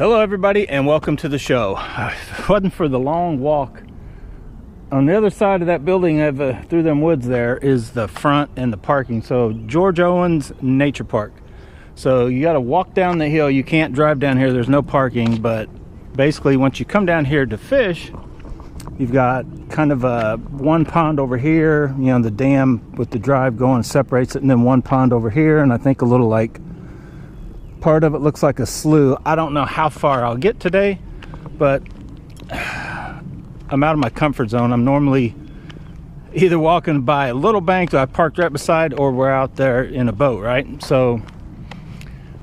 Hello everybody and welcome to the show. If it wasn't for the long walk, on the other side of that building through them woods there is the front and the parking. So George Owens Nature Park. So you got to walk down the hill. You can't drive down here. There's no parking, but basically once you come down here to fish, you've got kind of a one pond over here, you know, the dam with the drive going separates it, and then one pond over here, and I think a little like part of it looks like a slough. I don't know how far I'll get today, but I'm out of my comfort zone. I'm normally either walking by a little bank that I parked right beside, or we're out there in a boat, right? So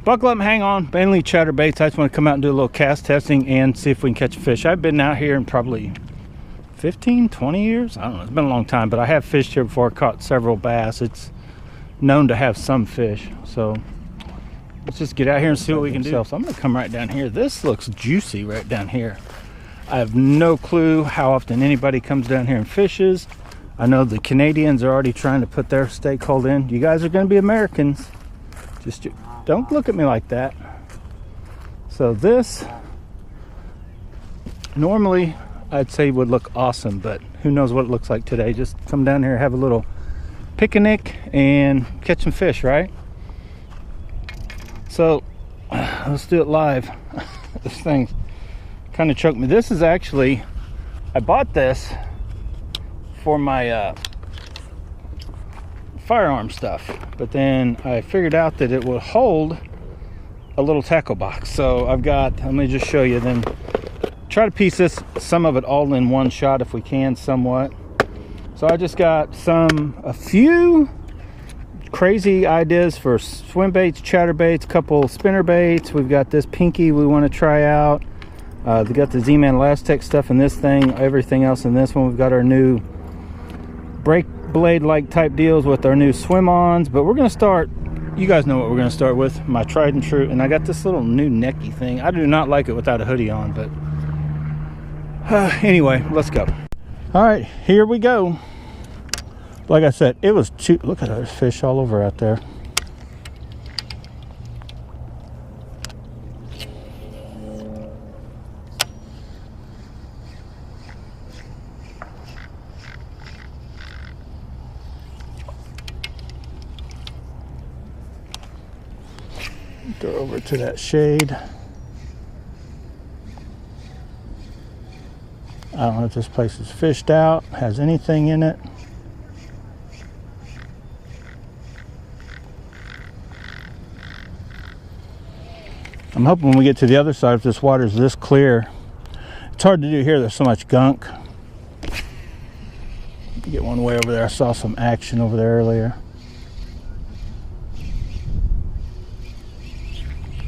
buckle up and hang on. Mainly chatterbaits. I just want to come out and do a little cast testing and see if we can catch a fish. I've been out here in probably 15, 20 years. I don't know. It's been a long time, but I have fished here before. Caught several bass. It's known to have some fish. So let's just get out here and see what we can do. So I'm going to come right down here. This looks juicy right down here. I have no clue how often anybody comes down here and fishes. I know the Canadians are already trying to put their stake hold in. You guys are going to be Americans. Just don't look at me like that. So this normally I'd say would look awesome, but who knows what it looks like today. Just come down here, have a little picnic and catch some fish, right? So let's do it live. This thing kind of choked me. This is actually, I bought this for my firearm stuff, but then I figured out that it would hold a little tackle box. So I've got, let me just show you, then try to piece this, some of it all in one shot if we can somewhat. So I just got a few crazy ideas for swim baits, chatterbaits, couple spinner baits. We've got this pinky we want to try out. We got the Z-Man Elastic stuff in this thing, everything else in this one. We've got our new brake blade like type deals with our new Swimons, but we're going to start, you guys know what we're going to start with, my tried and true. And I got this little new necky thing. I do not like it without a hoodie on, but anyway, let's go. All right, here we go. Like I said, it was cheap. Look at those fish all over out there. Go over to that shade. I don't know if this place is fished out, has anything in it. I'm hoping when we get to the other side, if this water is this clear. It's hard to do here, there's so much gunk. Get one way over there. I saw some action over there earlier.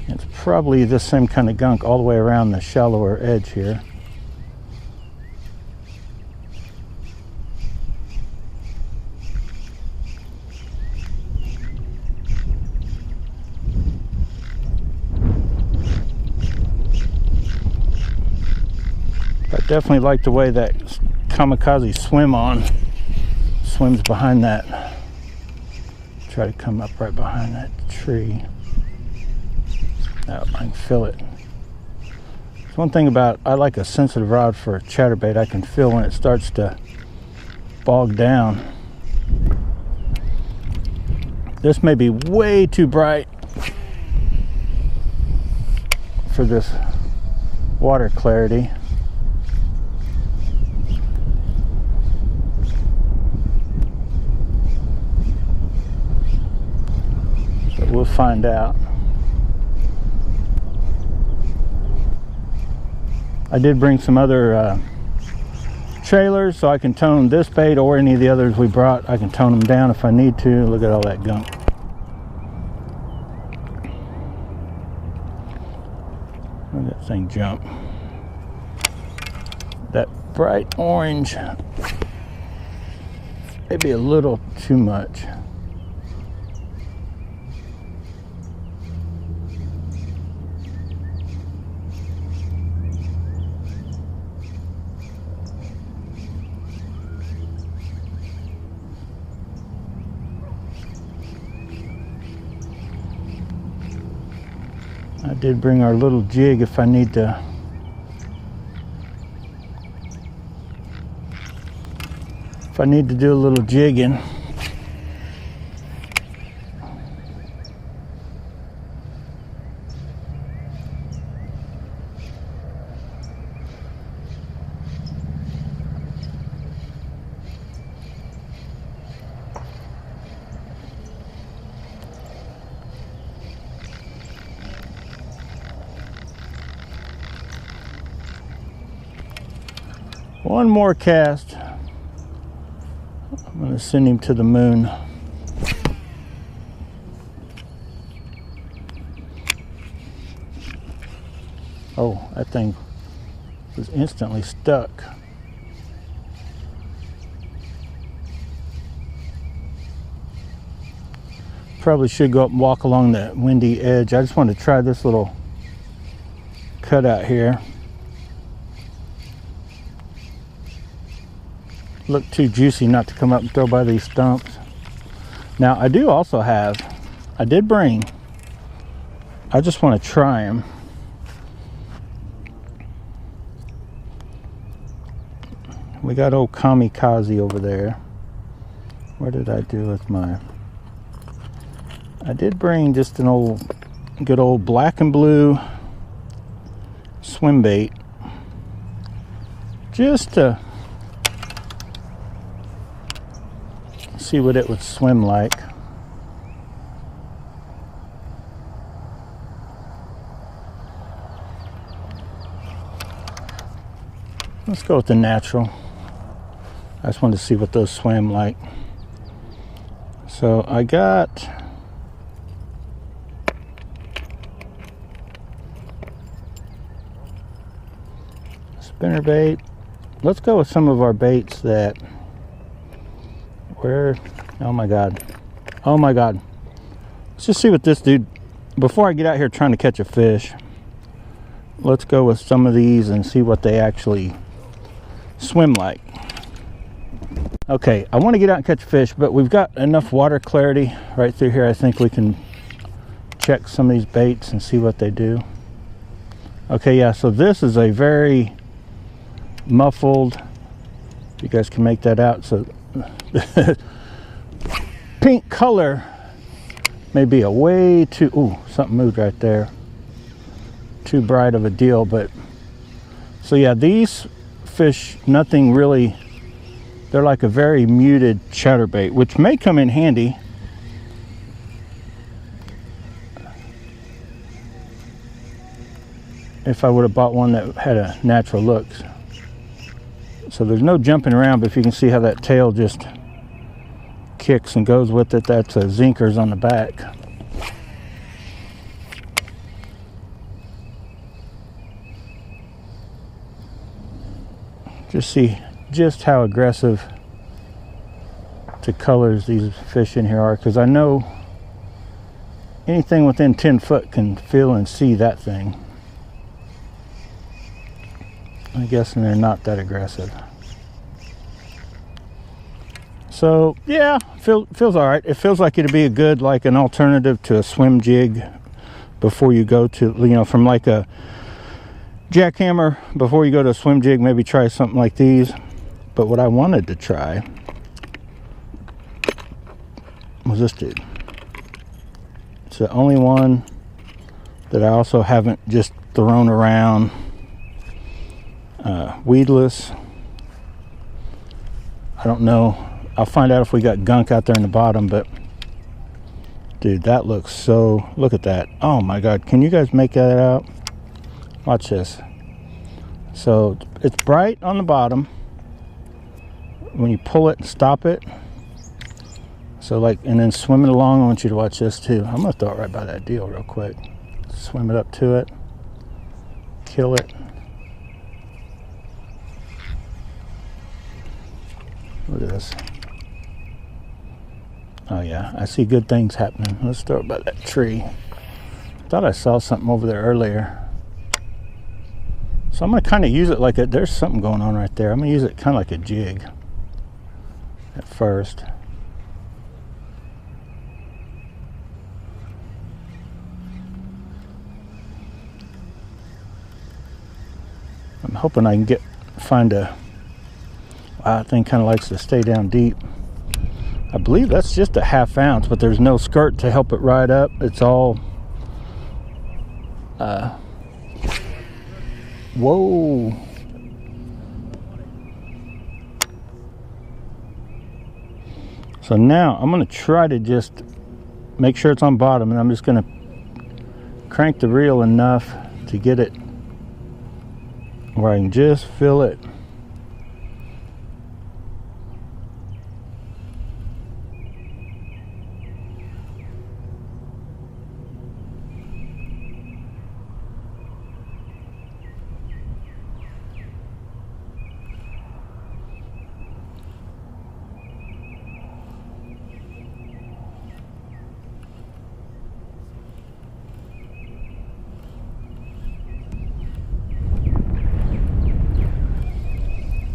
It's probably this same kind of gunk all the way around the shallower edge here. I definitely like the way that Kamikaze Swimon swims behind that. Try to come up right behind that tree. Oh, I can feel it. It's one thing about, I like a sensitive rod for a chatterbait. I can feel when it starts to bog down. This may be way too bright for this water clarity. We'll find out. I did bring some other trailers so I can tone this bait or any of the others we brought. I can tone them down if I need to. Look at all that gunk. Look at that thing jump. That bright orange, maybe a little too much. I did bring our little jig if I need to. If I need to do a little jigging. One more cast. I'm going to send him to the moon. Oh, that thing was instantly stuck. Probably should go up and walk along the windy edge. I just want to try this little cutout here. Look too juicy not to come up and throw by these stumps. Now I do also have, I did bring, I just want to try them. We got old Kamikaze over there. Where did I do with my, I did bring just an old, good old black and blue swim bait. Just to see what it would swim like. Let's go with the natural. I just wanted to see what those swam like. So I got spinner bait. Let's go with some of our baits that where, oh my god, oh my god. Let's just see what this dude, before I get out here trying to catch a fish, let's go with some of these and see what they actually swim like. Okay, I want to get out and catch fish, but we've got enough water clarity right through here. I think we can check some of these baits and see what they do. Okay, yeah, so this is a very muffled, you guys can make that out, so pink color may be a way too, ooh, something moved right there, too bright of a deal. But so yeah, these fish, nothing really, they're like a very muted chatterbait, which may come in handy. If I would have bought one that had a natural look. So there's no jumping around, but if you can see how that tail just kicks and goes with it, that's a Zinkers on the back. Just see just how aggressive to colors these fish in here are, because I know anything within 10 foot can feel and see that thing. I'm guessing they're not that aggressive. So yeah, feels all right. It feels like it'd be a good, like an alternative to a swim jig before you go to, you know, from like a jackhammer before you go to a swim jig. Maybe try something like these. But what I wanted to try was this dude. It's the only one that I also haven't just thrown around. Weedless. I don't know. I'll find out if we got gunk out there in the bottom, but dude, that looks so, look at that. Oh my god, can you guys make that out? Watch this. So it's bright on the bottom when you pull it and stop it. So like, and then swim it along. I want you to watch this too. I'm gonna throw it right by that deal real quick. Swim it up to it, kill it. Look at this. Oh yeah, I see good things happening. Let's throw it by that tree. Thought I saw something over there earlier. So I'm gonna kind of use it like a, there's something going on right there. I'm gonna use it kind of like a jig at first. I'm hoping I can find a, wow, that thing kind of likes to stay down deep. I believe that's just a 1/2 ounce, but there's no skirt to help it ride up. It's all, whoa. So now I'm going to try to just make sure it's on bottom, and I'm just going to crank the reel enough to get it where I can just feel it.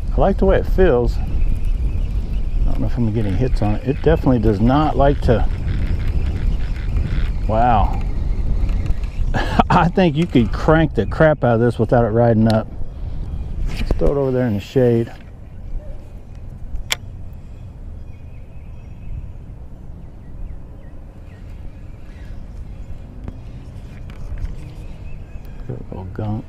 I like the way it feels. I don't know if I'm getting hits on it. It definitely does not like to. Wow. I think you could crank the crap out of this without it riding up. Let's throw it over there in the shade. Good little gunk.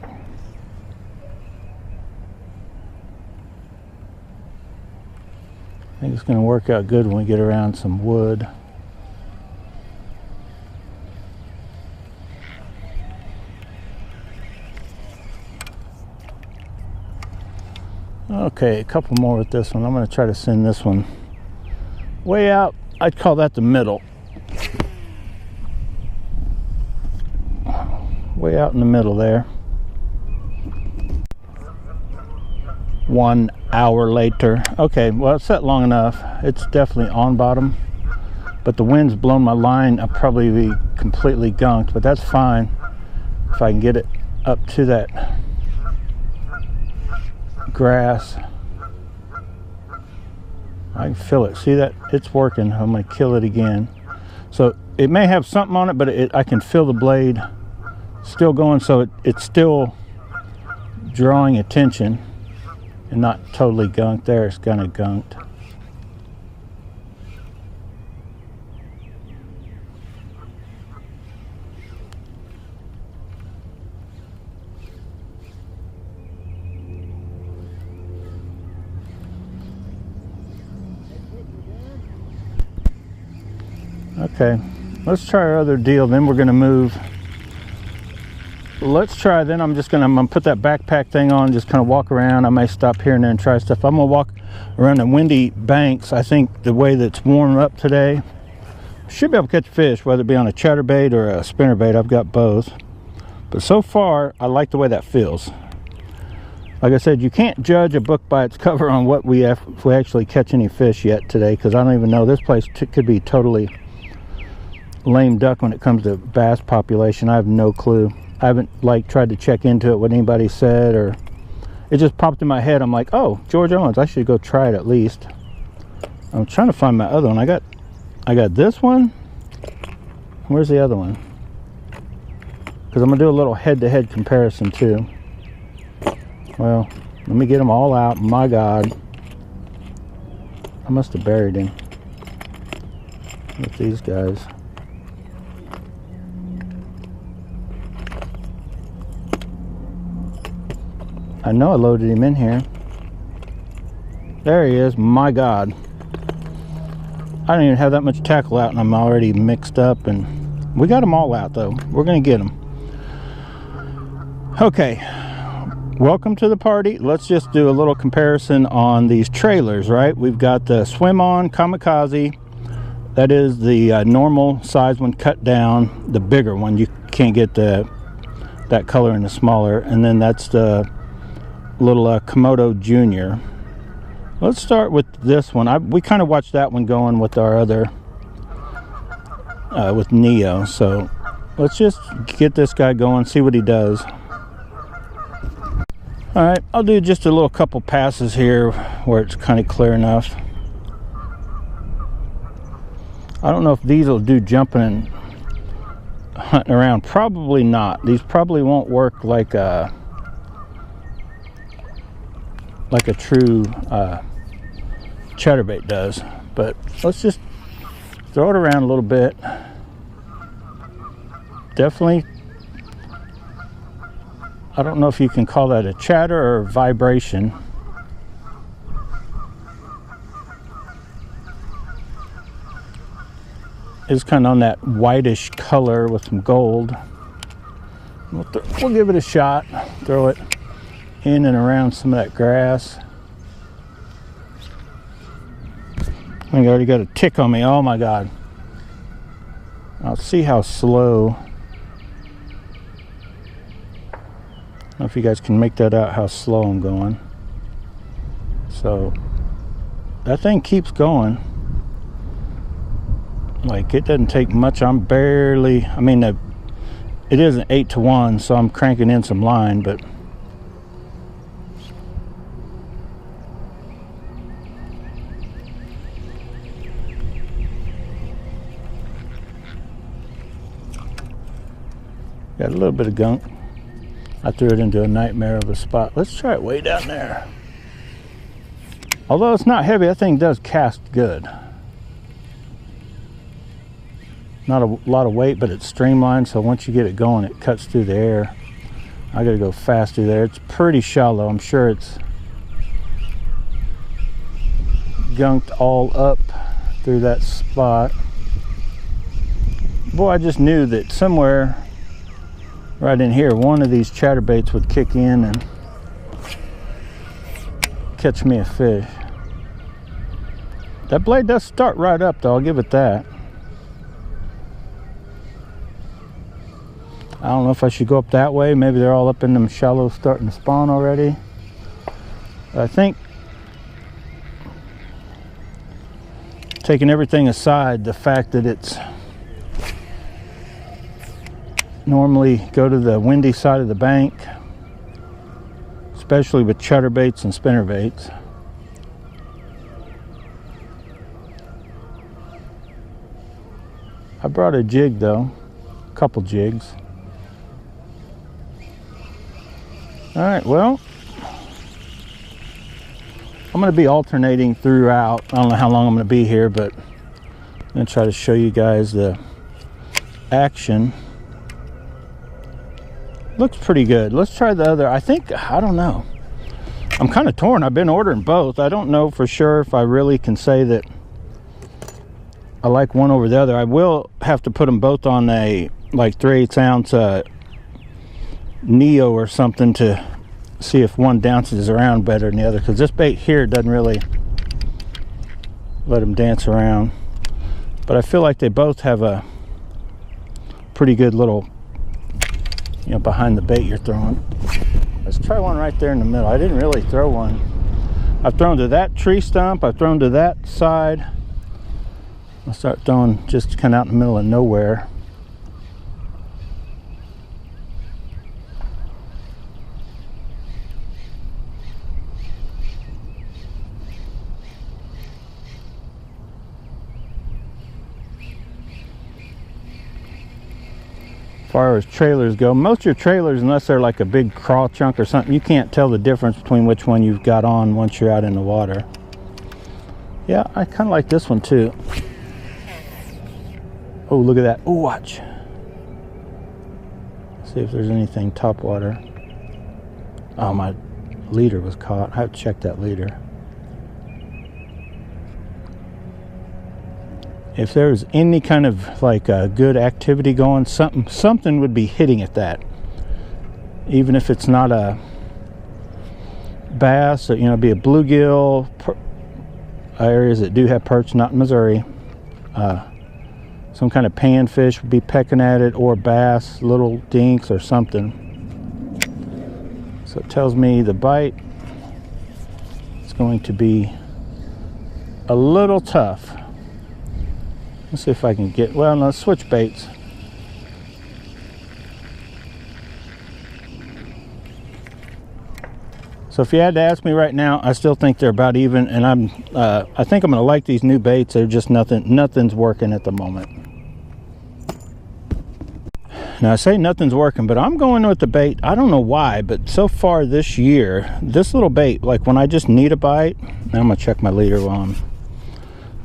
I think it's going to work out good when we get around some wood. Okay, a couple more with this one. I'm going to try to send this one way out. I'd call that the middle. Way out in the middle there. 1 hour later. Okay, well, it's set long enough. It's definitely on bottom, but the wind's blown my line. I'll probably be completely gunked, but that's fine if I can get it up to that grass. I can feel it. See that? It's working. I'm going to kill it again. So it may have something on it, but I can feel the blade still going, so it's still drawing attention. And not totally gunked there, it's kind of gunked. Okay, let's try our other deal, then we're going to move. Let's try, then I'm gonna put that backpack thing on, just kind of walk around. I may stop here and there and try stuff. I'm gonna walk around the windy banks. I think the way that's warmed up today, should be able to catch fish, whether it be on a chatterbait or a spinnerbait. I've got both, but so far I like the way that feels. Like I said, you can't judge a book by its cover on what if we actually catch any fish yet today, because I don't even know. This place could be totally lame duck when it comes to bass population. I have no clue. I haven't tried to check into it, what anybody said, or it just popped in my head. I'm like, oh, George Owens, I should go try it at least. I'm trying to find my other one. I got this one. Where's the other one? Because I'm gonna do a little head-to-head comparison too. Well, let me get them all out. My God, I must have buried him with these guys. I know I loaded him in here. There he is. My God. I don't even have that much tackle out and I'm already mixed up, and we got them all out though. We're going to get them. Okay. Welcome to the party. Let's just do a little comparison on these trailers, right? We've got the Swimon Kamikaze. That is the normal size one cut down. The bigger one. You can't get that color in the smaller. And then that's the little Kamoto Junior. Let's start with this one. We kind of watched that one going with our other with Neo, so let's just get this guy going, see what he does. All right, I'll do just a little couple passes here where it's kind of clear enough. I don't know if these will do jumping and hunting around. Probably not. These probably won't work like like a true chatterbait does. But let's just throw it around a little bit. Definitely, I don't know if you can call that a chatter or vibration. It's kind of on that whitish color with some gold. We'll give it a shot. Throw it in and around some of that grass. I think I already got a tick on me. Oh my God. I'll see how slow. I don't know if you guys can make that out, how slow I'm going. So that thing keeps going. Like, it doesn't take much. I'm barely, I mean, it is an 8-to-1, so I'm cranking in some line, but got a little bit of gunk. I threw it into a nightmare of a spot. Let's try it way down there. Although it's not heavy, that thing does cast good. Not a lot of weight, but it's streamlined, so once you get it going, it cuts through the air. I gotta go fast through there. It's pretty shallow. I'm sure it's gunked all up through that spot. Boy, I just knew that somewhere right in here, one of these chatterbaits would kick in and catch me a fish. That blade does start right up, though. I'll give it that. I don't know if I should go up that way. Maybe they're all up in them shallows starting to spawn already. But I think, taking everything aside, the fact that it's normally go to the windy side of the bank, especially with chatterbaits and spinnerbaits. I brought a jig though, a couple jigs. All right, well, I'm going to be alternating throughout. I don't know how long I'm going to be here, but I'm going to try to show you guys the action. Looks pretty good. Let's try the other. I don't know. I'm kind of torn. I've been ordering both. I don't know for sure if I really can say that I like one over the other. I will have to put them both on a like 3/8 ounce Neo or something to see if one dances around better than the other, because this bait here doesn't really let them dance around. But I feel like they both have a pretty good little, you know, behind the bait you're throwing. Let's try one right there in the middle. I didn't really throw one. I've thrown to that tree stump. I've thrown to that side. I'll start throwing just kind of out in the middle of nowhere. As far as trailers go, most of your trailers, unless they're like a big crawl chunk or something, you can't tell the difference between which one you've got on once you're out in the water. Yeah, I kind of like this one too. Oh, look at that. Oh, watch. See if there's anything top water. Oh, my leader was caught. I have to check that leader. If there's any kind of like a good activity going, something would be hitting at that. Even if it's not a bass, or, you know, be a bluegill, areas that do have perch, not in Missouri. Some kind of panfish would be pecking at it, or bass, little dinks or something. So it tells me the bite is going to be a little tough. Let's see if I can get, well, no, switch baits. So if you had to ask me right now, I still think they're about even, and I think I'm going to like these new baits. They're just nothing's working at the moment. Now I say nothing's working, but I'm going with the bait. I don't know why, but so far this year, this little bait, like when I just need a bite, and I'm gonna check my leader while I'm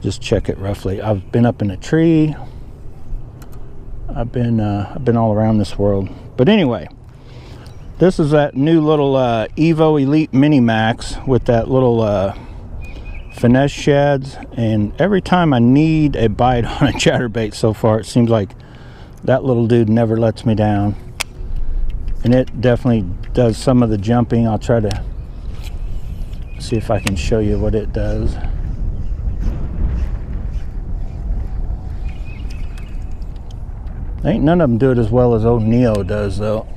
just check it roughly. I've been up in a tree. I've been all around this world. But anyway, this is that new little Evo Elite Mini Max with that little finesse shads, and every time I need a bite on a chatterbait so far, it seems like that little dude never lets me down, and it definitely does some of the jumping. I'll try to see if I can show you what it does. Ain't none of them do it as well as old Neo does though.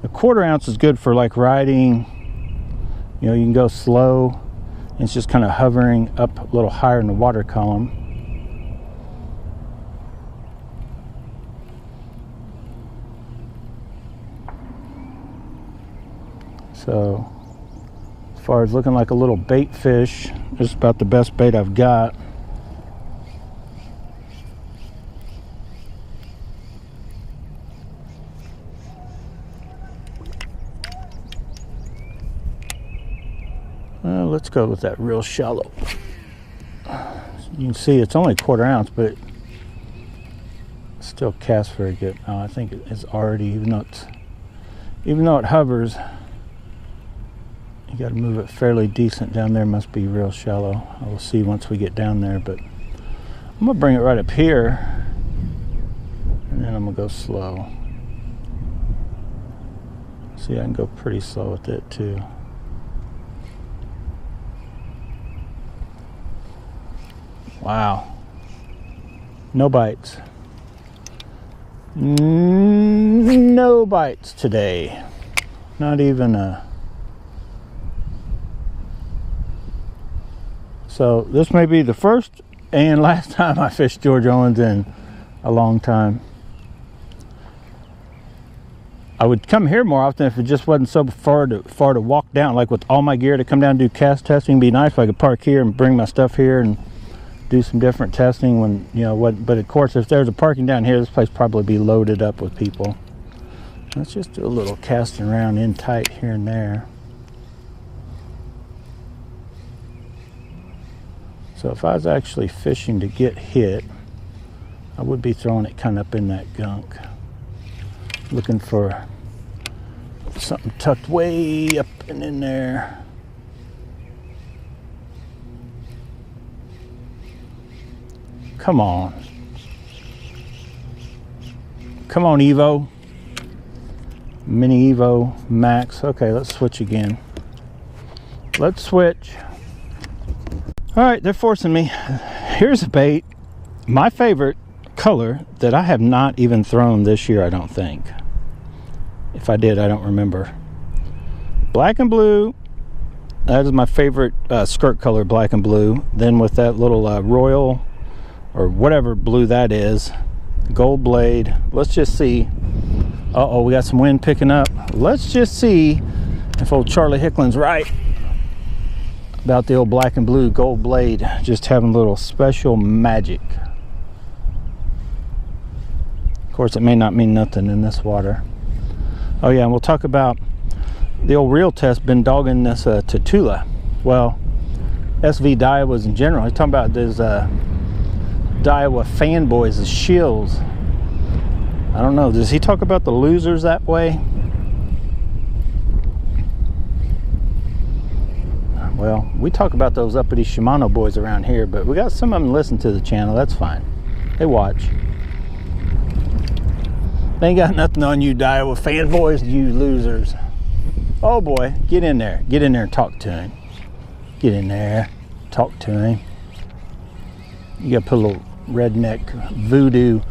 A 1/4 ounce is good for like riding, you know, you can go slow, and it's just kind of hovering up a little higher in the water column. So as far as looking like a little bait fish, this is about the best bait I've got. Let's go with that real shallow. You can see it's only 1/4 ounce, but it still casts very good. Oh, I think it's already, even though it hovers, you got to move it fairly decent down there. Must be real shallow. I will see once we get down there, but I'm gonna bring it right up here, and then I'm gonna go slow. See, I can go pretty slow with it too. Wow, no bites. No bites today. Not even a. So this may be the first and last time I fished George Owens in a long time. I would come here more often if it just wasn't so far to walk down. Like with all my gear to come down and do cast testing, it'd be nice if I could park here and bring my stuff here and do some different testing when, you know, what. But of course, if there's a parking down here, this place probably be loaded up with people. Let's just do a little casting around in tight here and there. So if I was actually fishing to get hit, I would be throwing it kind of up in that gunk, looking for something tucked way up and in there. Come on. Come on, Evo. Mini Evo Max. Okay, let's switch again. Let's switch. All right, they're forcing me. Here's a bait. My favorite color that I have not even thrown this year, I don't think. If I did, I don't remember. Black and blue. That is my favorite skirt color, black and blue. Then with that little royal, or whatever blue that is, gold blade. Let's just see. Uh-oh, we got some wind picking up. Let's just see if old Charlie Hicklin's right about the old black and blue gold blade just having a little special magic. Of course, it may not mean nothing in this water. Oh yeah, and we'll talk about the old reel test. Been dogging this Tatula. Well, SV Daiwas in general. He's talking about this Daiwa fanboys, the shills. I don't know, does he talk about the losers that way? Well, we talk about those uppity Shimano boys around here, but we got some of them listen to the channel. That's fine. They watch. They ain't got nothing on you, Daiwa fanboys, you losers. Oh boy, get in there. Get in there and talk to him. Get in there, talk to him. You gotta put a little redneck voodoo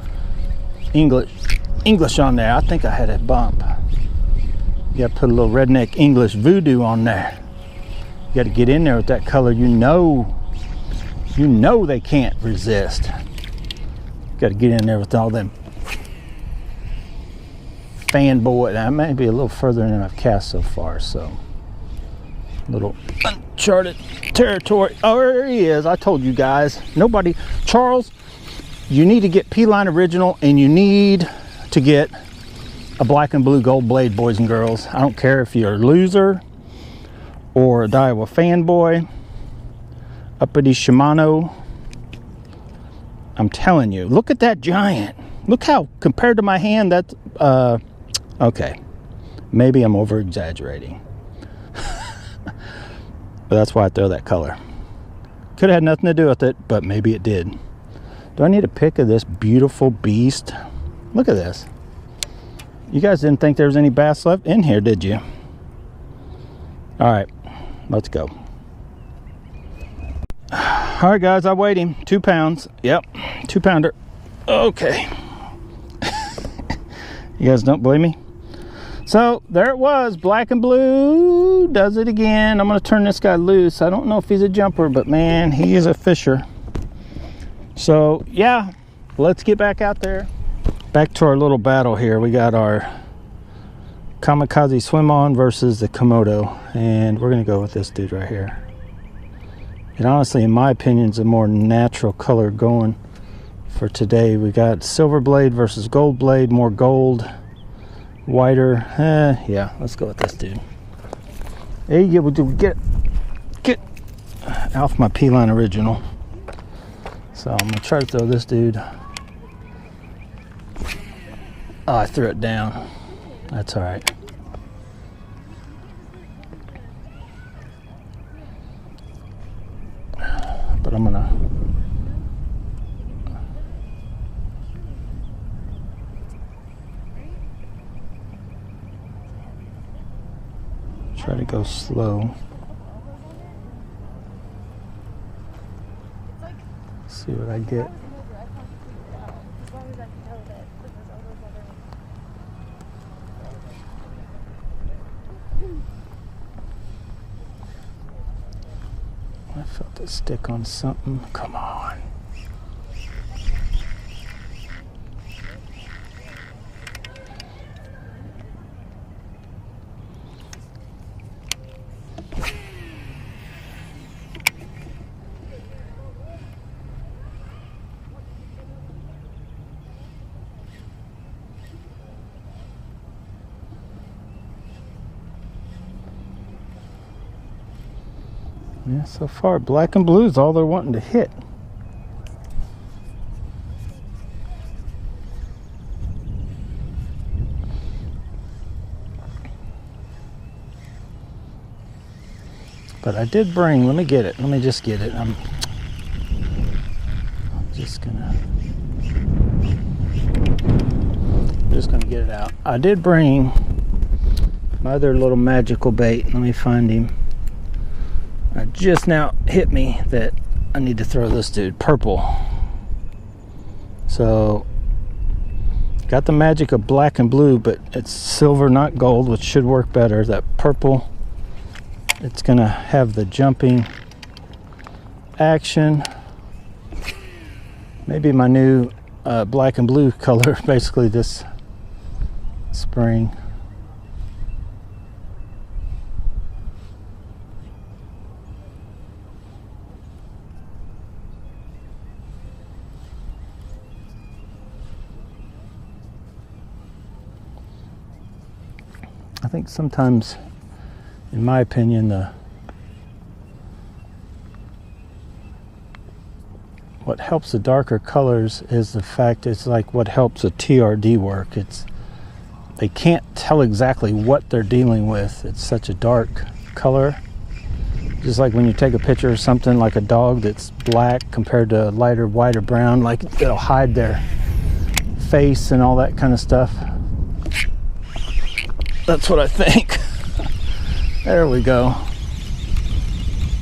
English on there. I think I had a bump. You gotta put a little redneck English voodoo on there. You gotta get in there with that color. You know they can't resist. You gotta get in there with all them fanboy. I may be a little further than I've cast so far, so a little uncharted territory. Oh, there he is. I told you guys. Nobody, Charles, you need to get P-Line Original, and you need to get a black and blue gold blade, boys and girls. I don't care if you're a loser or a Daiwa fanboy, uppity Shimano. I'm telling you, look at that giant. Look how, compared to my hand, that's, okay. Maybe I'm over exaggerating. But that's why I throw that color. Could have had nothing to do with it, but maybe it did. Do I need a pic of this beautiful beast? Look at this. You guys didn't think there was any bass left in here, did you? All right, let's go. All right, guys, I weighed him. 2 pounds. Yep, 2-pounder. Okay. You guys don't believe me? So there it was, black and blue. Does it again. I'm gonna turn this guy loose. I don't know if he's a jumper, but man, he is a fisher. So yeah, let's get back out there. Back to our little battle here. We got our Kamikaze Swimon versus the Kamoto, and we're gonna go with this dude right here. It honestly, in my opinion, is a more natural color going for today. We got silver blade versus gold blade, more gold, whiter. Yeah, let's go with this dude. There you go. Get off my P-Line Original. So I'm gonna try to throw this dude. Oh, I threw it down. That's all right. But I'm gonna try to go slow. See what I get. I felt it stick on something. Come on. Yeah, so far black and blue is all they're wanting to hit. But I did bring, let me get it. Let me just get it. I'm just gonna get it out. I did bring my other little magical bait. Let me find him. It just now hit me that I need to throw this dude purple. So got the magic of black and blue, but it's silver, not gold, which should work better. That purple, it's gonna have the jumping action. Maybe my new black and blue color basically this spring. I think sometimes, in my opinion, what helps the darker colors is the fact it's like what helps a TRD work. They can't tell exactly what they're dealing with. It's such a dark color. Just like when you take a picture of something like a dog that's black compared to lighter white or brown, like it'll hide their face and all that kind of stuff. That's what I think. There we go.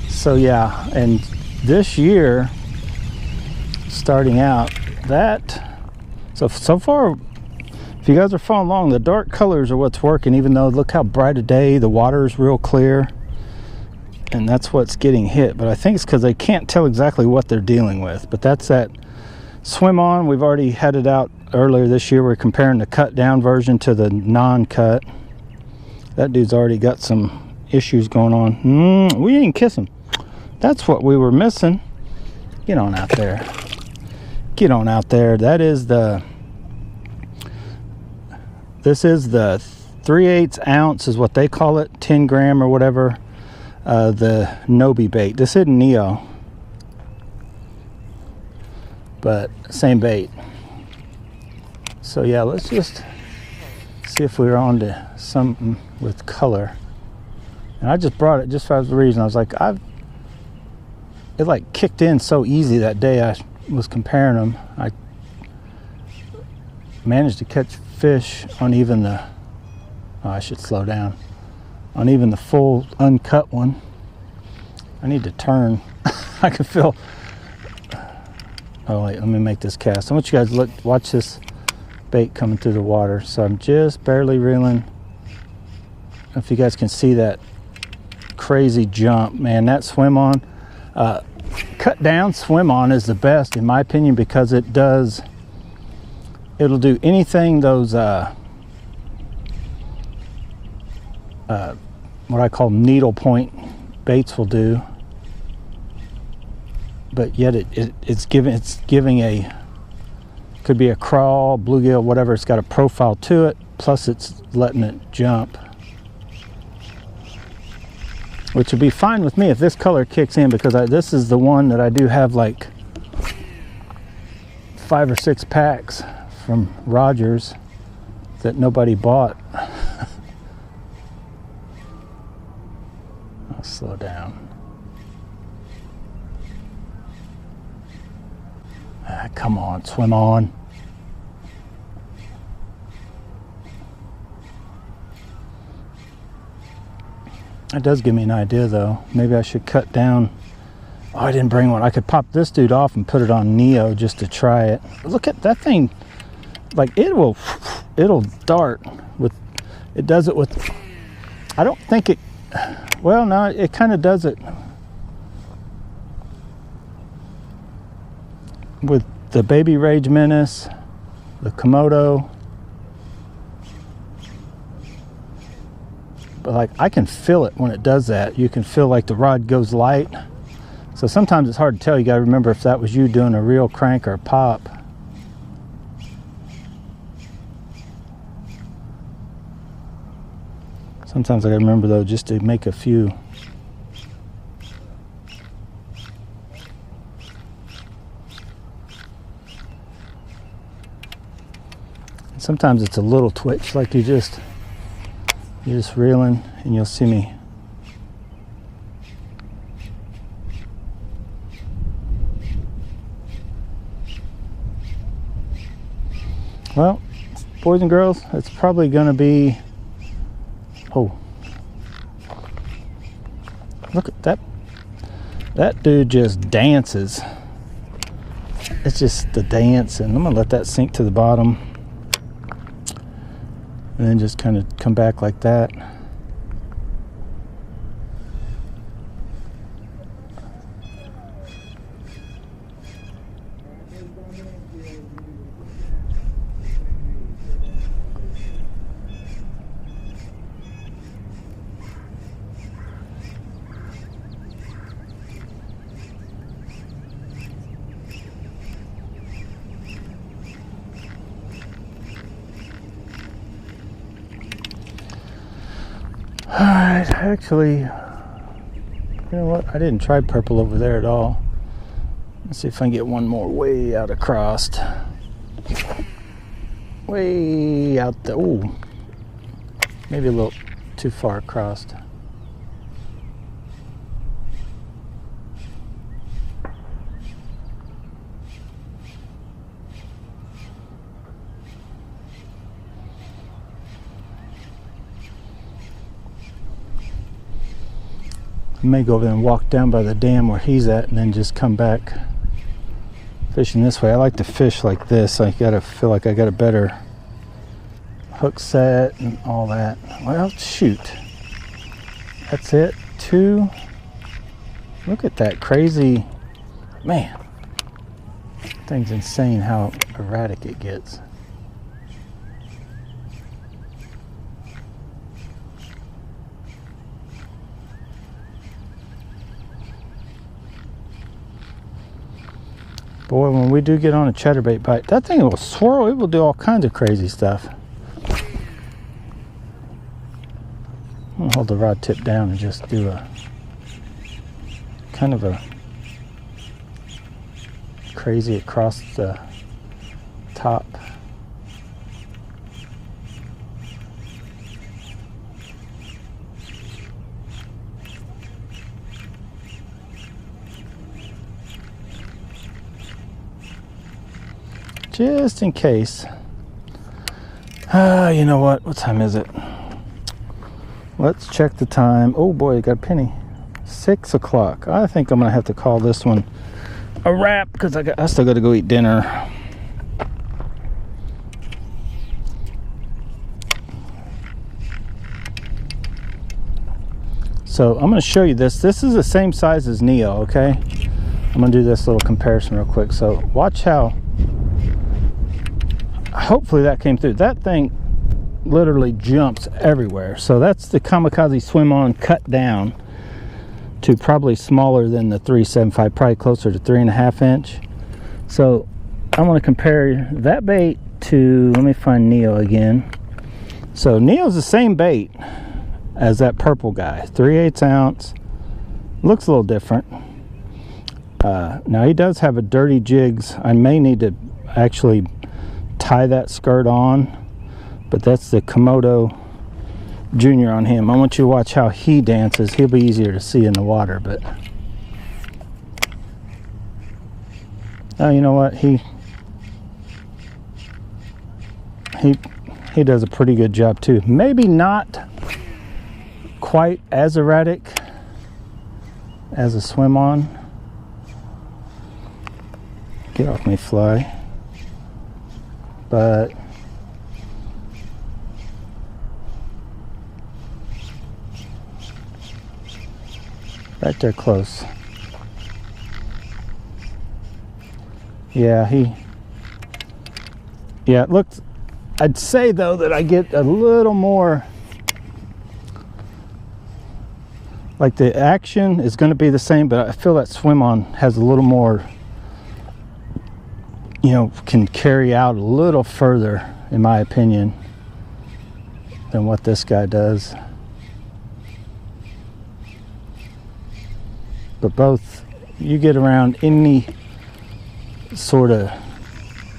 So yeah, and this year, starting out, so far, if you guys are following along, the dark colors are what's working, even though look how bright a day, the water is real clear, and that's what's getting hit. But I think it's because they can't tell exactly what they're dealing with. But that's that Swimon. We've already had it out earlier this year. We're comparing the cut down version to the non-cut. That dude's already got some issues going on. We didn't kiss him. That's what we were missing. Get on out there. get on out there. That is this is the 3/8 ounce is what they call it, 10 gram or whatever, the Nobi bait. This isn't Neo, but same bait. So yeah, let's just see if we're on to something with color. And I just brought it just for the reason. I was like, it like kicked in so easy that day I was comparing them. I managed to catch fish on even the, oh, I should slow down, on even the full uncut one. I need to turn. I can feel, oh wait, let me make this cast. I want you guys to watch this bait coming through the water. So I'm just barely reeling. I don't know if you guys can see that crazy jump, man. That Swimon, cut down Swimon is the best in my opinion, because it'll do anything those what I call needle point baits will do, but yet it's giving a, could be a crawl, bluegill, whatever. It's got a profile to it, plus it's letting it jump, which would be fine with me if this color kicks in, because this is the one that I do have like 5 or 6 packs from Rogers that nobody bought. I'll slow down. Come on, swim on. That does give me an idea though. Maybe I should cut down. Oh, I didn't bring one. I could pop this dude off and put it on Neo just to try it. Look at that thing. Like it'll dart with, it does it with, I don't think it, well no, it kind of does it with the Baby Rage Menace, the Kamoto. But like I can feel it when it does that. You can feel like the rod goes light. So sometimes it's hard to tell. You got to remember if that was you doing a real crank or a pop. Sometimes I got to remember though, just to make a few. Sometimes it's a little twitch, like you're just reeling, and you'll see me. Well, boys and girls, it's probably gonna be, oh, look at that. That dude just dances. It's just the dance, and I'm gonna let that sink to the bottom. And then just kind of come back like that. Alright, actually, you know what? I didn't try purple over there at all. Let's see if I can get one more way out across. Way out there. Ooh, maybe a little too far across. I may go over there and walk down by the dam where he's at and then just come back fishing this way. I like to fish like this. I gotta feel like I got a better hook set and all that. Well, shoot. That's it. 2. Look at that crazy, man. Thing's insane how erratic it gets. Boy, when we do get on a chatterbait bite, that thing will swirl. It will do all kinds of crazy stuff. I'm gonna hold the rod tip down and just do a kind of a crazy across the top. Just in case. You know what time is it? Let's check the time. Oh boy, I got a penny. 6 o'clock. I think I'm gonna have to call this one a wrap because I still got to go eat dinner. So I'm going to show you this. This is the same size as Neo, okay? I'm going to do this little comparison real quick. So watch how, hopefully that came through. That thing literally jumps everywhere. So that's the Kamikaze Swimon cut down to probably smaller than the 375, probably closer to 3.5 inch. So I want to compare that bait to, let me find Neo again. So Neo's the same bait as that purple guy, 3/8 ounce. Looks a little different. Now he does have a dirty jigs. I may need to actually tie that skirt on, but that's the Kamoto Junior on him. I want you to watch how he dances. He'll be easier to see in the water, but oh, you know what? He does a pretty good job too. Maybe not quite as erratic as a Swimon. Get off me, fly. But right there close. Yeah, it looks, I'd say though that I get a little more, like the action is going to be the same, but I feel that Swimon has a little more, you know, can carry out a little further, in my opinion, than what this guy does. But both, you get around any sort of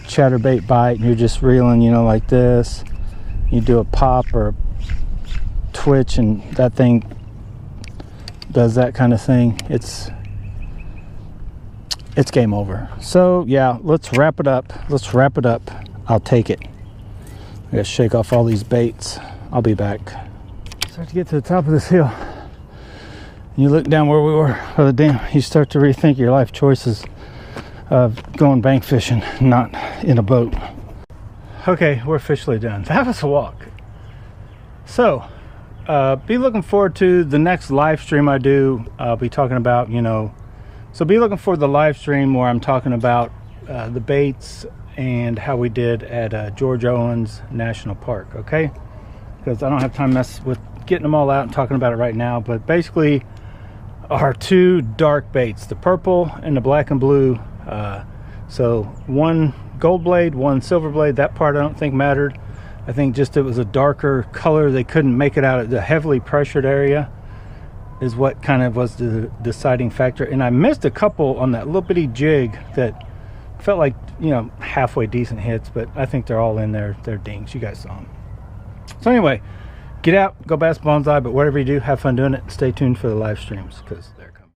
chatterbait bite and you're just reeling, you know, like this. You do a pop or a twitch and that thing does that kind of thing. It's game over. So yeah, let's wrap it up. I'll take it. I gotta shake off all these baits. I'll be back. Start to get to the top of this hill. You look down where we were by the dam, you start to rethink your life choices of going bank fishing, not in a boat. Okay, we're officially done. That was a walk. So, be looking forward to the next live stream I do. I'll be talking about, you know, so be looking for the live stream where I'm talking about the baits and how we did at George Owens National Park, okay? Because I don't have time to mess with getting them all out and talking about it right now, but basically are two dark baits, the purple and the black and blue. So one gold blade, one silver blade. That part I don't think mattered. I think just it was a darker color. They couldn't make it out of the heavily pressured area is what kind of was the deciding factor. And I missed a couple on that little bitty jig that felt like, you know, halfway decent hits, but I think they're all in there. They're dings. You guys saw them. So anyway, get out, go bass bonsai, but whatever you do, have fun doing it. Stay tuned for the live streams because they're coming.